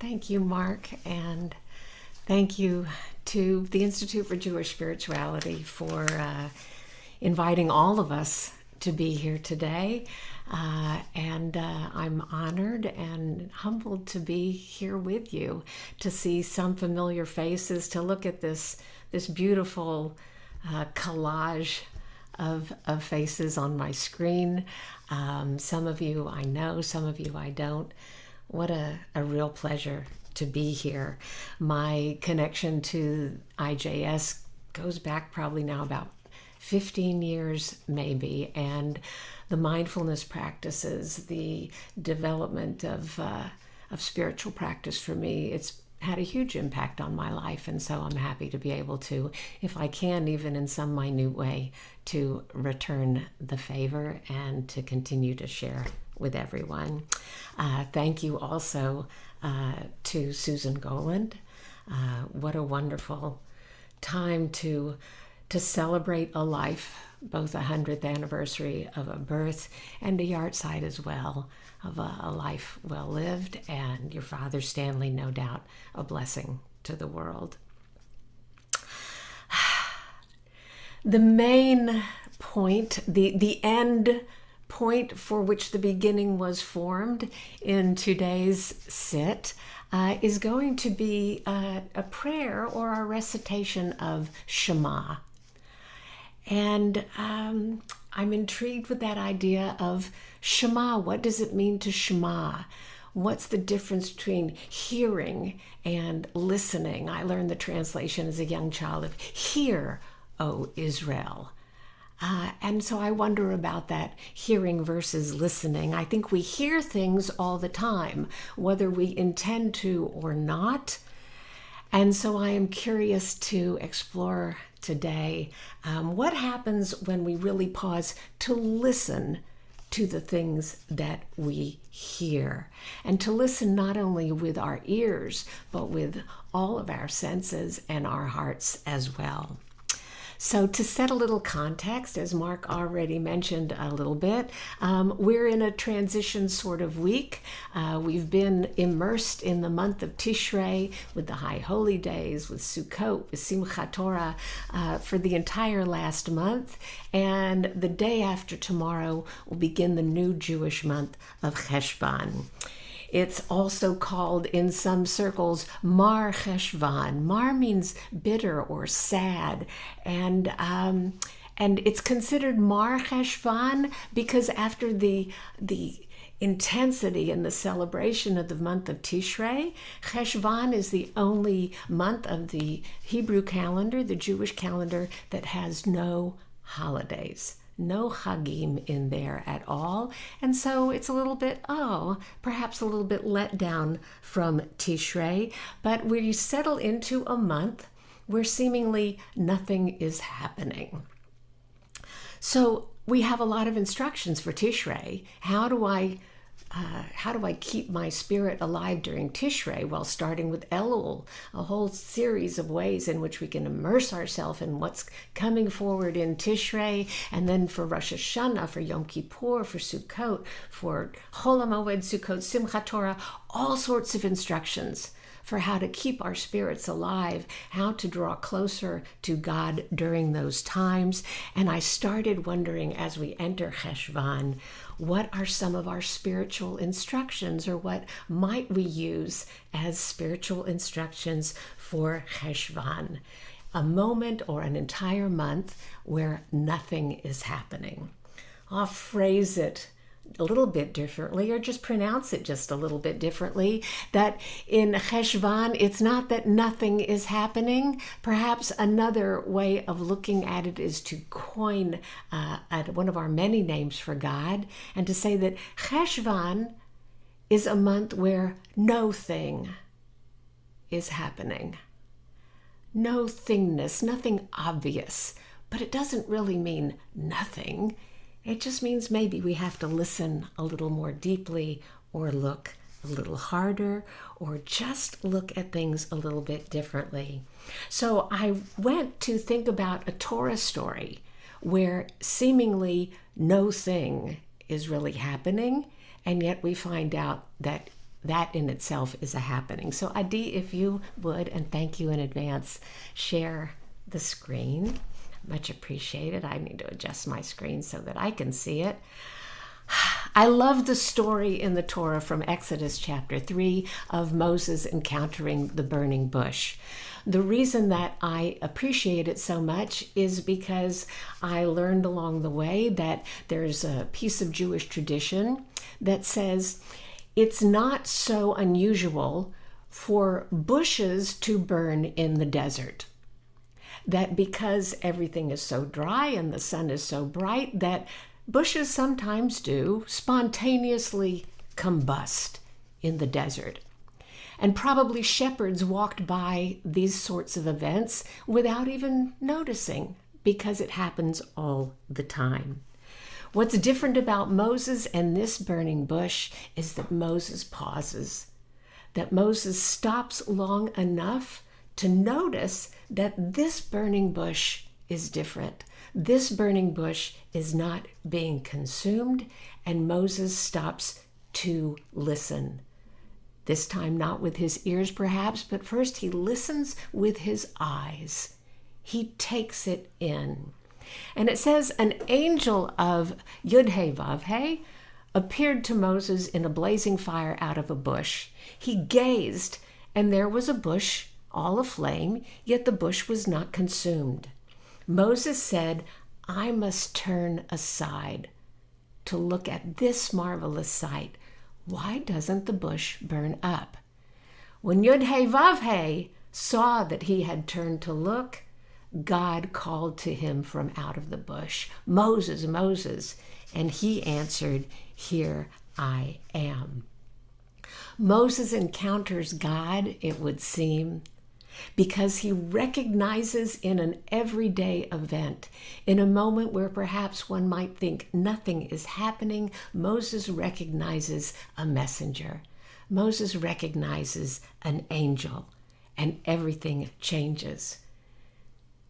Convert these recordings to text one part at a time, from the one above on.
Thank you, Mark, and thank you to the Institute for Jewish Spirituality for inviting all of us to be here today. I'm honored and humbled to be here with you, to see some familiar faces, to look at this beautiful collage of faces on my screen. Some of you I know, some of you I don't. What a real pleasure to be here. My connection to IJS goes back probably now about 15 years maybe, and the mindfulness practices, the development of spiritual practice for me, it's had a huge impact on my life, and so I'm happy to be able to, if I can, even in some minute way, to return the favor and to continue to share with everyone. Thank you also to Susan Goland. What a wonderful time to celebrate a life, both a 100th anniversary of a birth and a yahrzeit as well of a life well lived, and your father Stanley, no doubt, a blessing to the world. The main point, the end point for which the beginning was formed in today's sit is going to be a prayer or a recitation of Shema. And I'm intrigued with that idea of Shema. What does it mean to Shema? What's the difference between hearing and listening? I learned the translation as a young child of "Hear, O Israel." And so I wonder about that hearing versus listening. I think we hear things all the time, whether we intend to or not. And so I am curious to explore today what happens when we really pause to listen to the things that we hear, and to listen not only with our ears, but with all of our senses and our hearts as well. So to set a little context, as Mark already mentioned a little bit, we're in a transition sort of week. We've been immersed in the month of Tishrei with the High Holy Days, with Sukkot, with Simchat Torah for the entire last month. And the day after tomorrow will begin the new Jewish month of Cheshvan. It's also called in some circles Mar Cheshvan. Mar means bitter or sad, and it's considered Mar Cheshvan because after the intensity and the celebration of the month of Tishrei, Cheshvan is the only month of the Hebrew calendar, the Jewish calendar, that has no holidays. No chagim in there at all. And so it's a little bit, perhaps a little bit let down from Tishrei, but we settle into a month where seemingly nothing is happening. So we have a lot of instructions for Tishrei. How do I keep my spirit alive during Tishrei? Well, starting with Elul, a whole series of ways in which we can immerse ourselves in what's coming forward in Tishrei, and then for Rosh Hashanah, for Yom Kippur, for Sukkot, for Chol HaMoed, Sukkot, Simchat Torah, all sorts of instructions for how to keep our spirits alive, how to draw closer to God during those times. And I started wondering, as we enter Cheshvan, what are some of our spiritual instructions, or what might we use as spiritual instructions for Cheshvan? A moment or an entire month where nothing is happening. I'll phrase it a little bit differently, or just pronounce it just a little bit differently, that in Cheshvan, it's not that nothing is happening. Perhaps another way of looking at it is to coin one of our many names for God, and to say that Cheshvan is a month where no thing is happening. No thingness, nothing obvious, but it doesn't really mean nothing. It just means maybe we have to listen a little more deeply, or look a little harder, or just look at things a little bit differently. So I went to think about a Torah story where seemingly no thing is really happening, and yet we find out that that in itself is a happening. So Adi, if you would, and thank you in advance, share the screen. Much appreciated. I need to adjust my screen so that I can see it. I love the story in the Torah from Exodus chapter 3 of Moses encountering the burning bush. The reason that I appreciate it so much is because I learned along the way that there's a piece of Jewish tradition that says it's not so unusual for bushes to burn in the desert. That because everything is so dry and the sun is so bright, that bushes sometimes do spontaneously combust in the desert. And probably shepherds walked by these sorts of events without even noticing, because it happens all the time. What's different about Moses and this burning bush is that Moses pauses, that Moses stops long enough to notice that this burning bush is different. This burning bush is not being consumed, and Moses stops to listen. This time not with his ears perhaps, but first he listens with his eyes. He takes it in. And it says, an angel of Yud-Heh-Vav-Heh appeared to Moses in a blazing fire out of a bush. He gazed, and there was a bush all aflame, yet the bush was not consumed. Moses said, I must turn aside to look at this marvelous sight. Why doesn't the bush burn up? When Yud-Heh-Vav-Heh saw that he had turned to look, God called to him from out of the bush, Moses, Moses, and he answered, Here I am. Moses encounters God, it would seem, because he recognizes in an everyday event, in a moment where perhaps one might think nothing is happening, Moses recognizes a messenger. Moses recognizes an angel, and everything changes.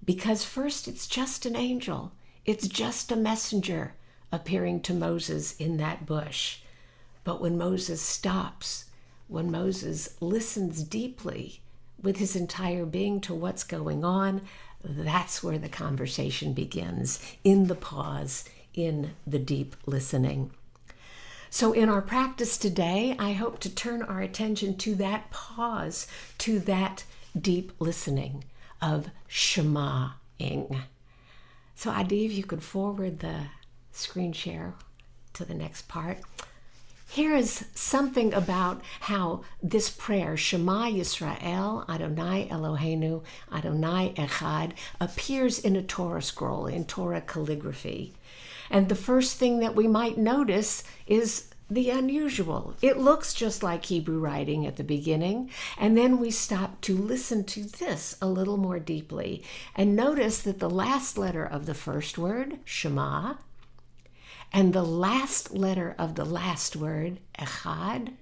Because first it's just an angel. It's just a messenger appearing to Moses in that bush. But when Moses stops, when Moses listens deeply, with his entire being to what's going on, that's where the conversation begins, in the pause, in the deep listening. So in our practice today, I hope to turn our attention to that pause, to that deep listening of shema-ing. So Adi, if you could forward the screen share to the next part. Here is something about how this prayer, Shema Yisrael, Adonai Eloheinu, Adonai Echad, appears in a Torah scroll, in Torah calligraphy. And the first thing that we might notice is the unusual. It looks just like Hebrew writing at the beginning, and then we stop to listen to this a little more deeply and notice that the last letter of the first word, Shema, and the last letter of the last word, Echad,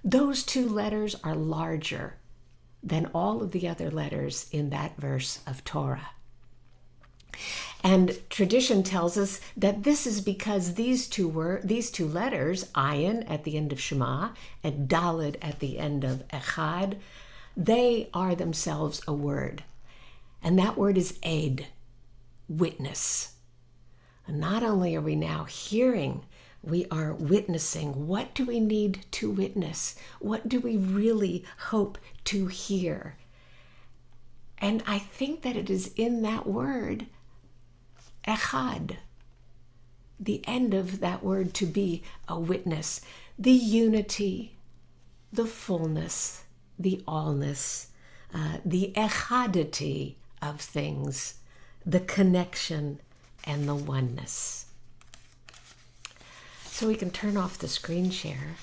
those two letters are larger than all of the other letters in that verse of Torah. And tradition tells us that this is because these two letters, Ayin at the end of Shema and Daled at the end of Echad, they are themselves a word. And that word is Ed, witness. And not only are we now hearing, we are witnessing. What do we need to witness? What do we really hope to hear? And I think that it is in that word, Echad, the end of that word, to be a witness, the unity, the fullness, the allness, the echadity of things, the connection, and the oneness. So we can turn off the screen share.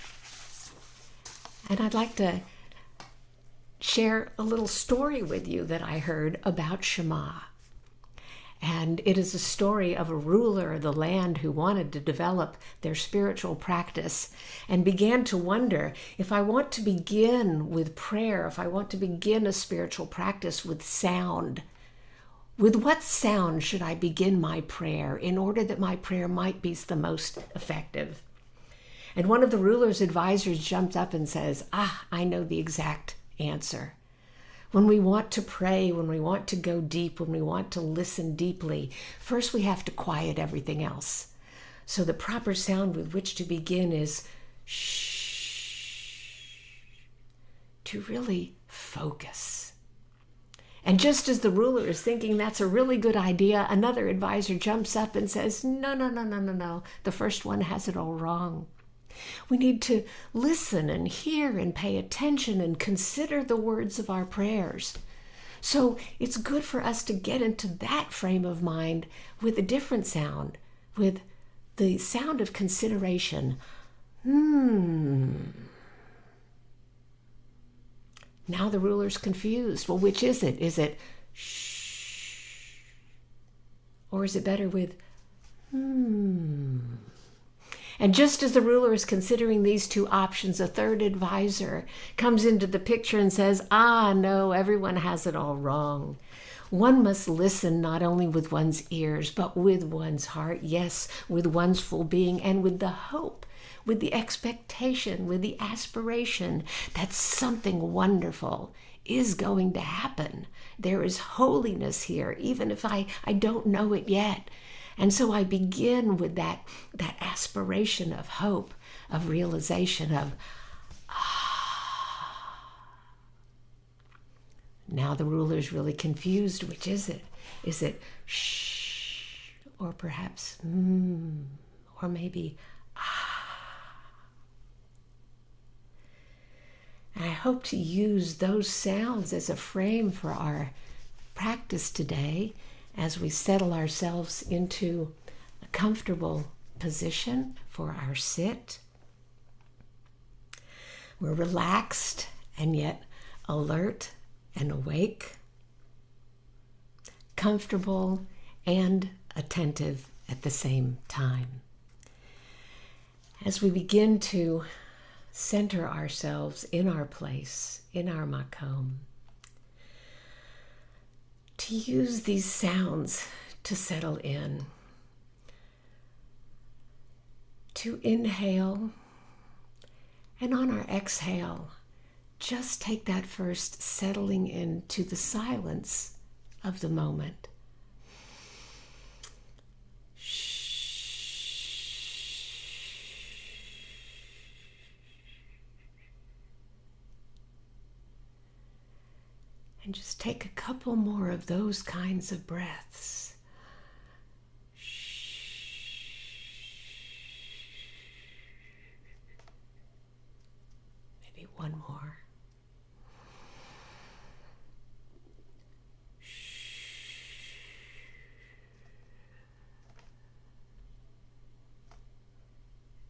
And I'd like to share a little story with you that I heard about Shema. And it is a story of a ruler of the land who wanted to develop their spiritual practice and began to wonder, if I want to begin with prayer, if I want to begin a spiritual practice with sound, with what sound should I begin my prayer in order that my prayer might be the most effective? And one of the ruler's advisors jumps up and says, I know the exact answer. When we want to pray, when we want to go deep, when we want to listen deeply, first we have to quiet everything else. So the proper sound with which to begin is shh, to really focus. And just as the ruler is thinking that's a really good idea, another advisor jumps up and says, no. The first one has it all wrong. We need to listen and hear and pay attention and consider the words of our prayers. So it's good for us to get into that frame of mind with a different sound, with the sound of consideration. Now the ruler's confused. Well, which is it? Is it shh? Or is it better with And just as the ruler is considering these two options, a third advisor comes into the picture and says, no, everyone has it all wrong. One must listen not only with one's ears, but with one's heart, yes, with one's full being, and with the hope, with the expectation, with the aspiration that something wonderful is going to happen. There is holiness here, even if I don't know it yet. And so I begin with that aspiration of hope, of realization of, Now the ruler is really confused. Which is it? Is it shh, or perhaps or maybe And I hope to use those sounds as a frame for our practice today as we settle ourselves into a comfortable position for our sit. We're relaxed and yet alert and awake, comfortable and attentive at the same time. As we begin to center ourselves in our place, in our makom, to use these sounds to settle in, to inhale, and on our exhale, just take that first settling into the silence of the moment. And just take a couple more of those kinds of breaths. Maybe one more.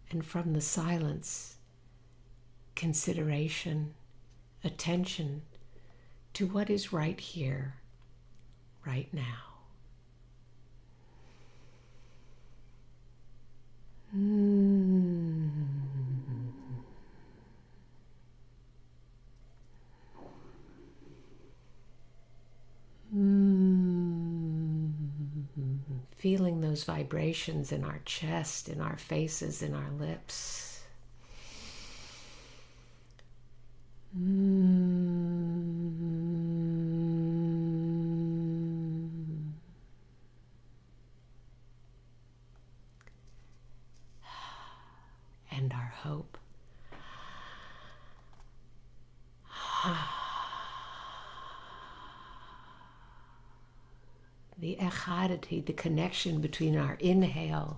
And from the silence, consideration, attention to what is right here, right now. Feeling those vibrations in our chest, in our faces, in our lips. And our hope. The echadity, the connection between our inhale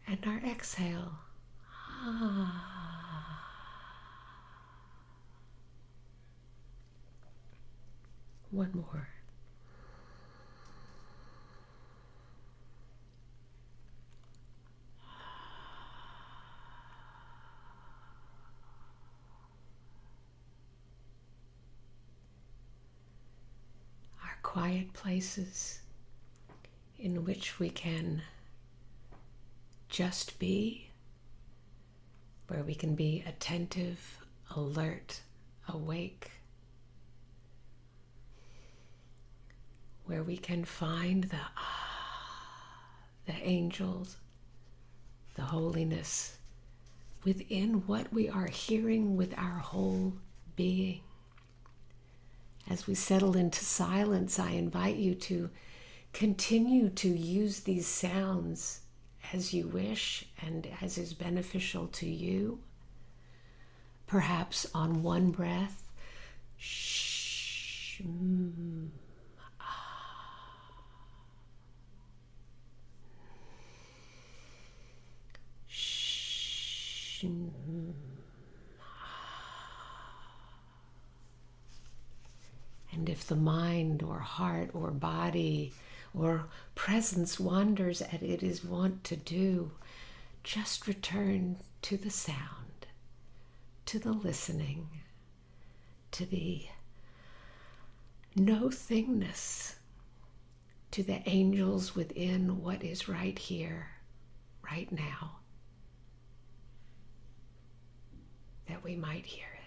and our exhale. One more. Quiet places in which we can just be, where we can be attentive, alert, awake, where we can find the angels, the holiness within what we are hearing with our whole being. As we settle into silence, I invite you to continue to use these sounds as you wish and as is beneficial to you. Perhaps on one breath, shh, shh, and if the mind or heart or body or presence wanders as it is wont to do, just return to the sound, to the listening, to the no-thingness, to the angels within what is right here, right now, that we might hear it.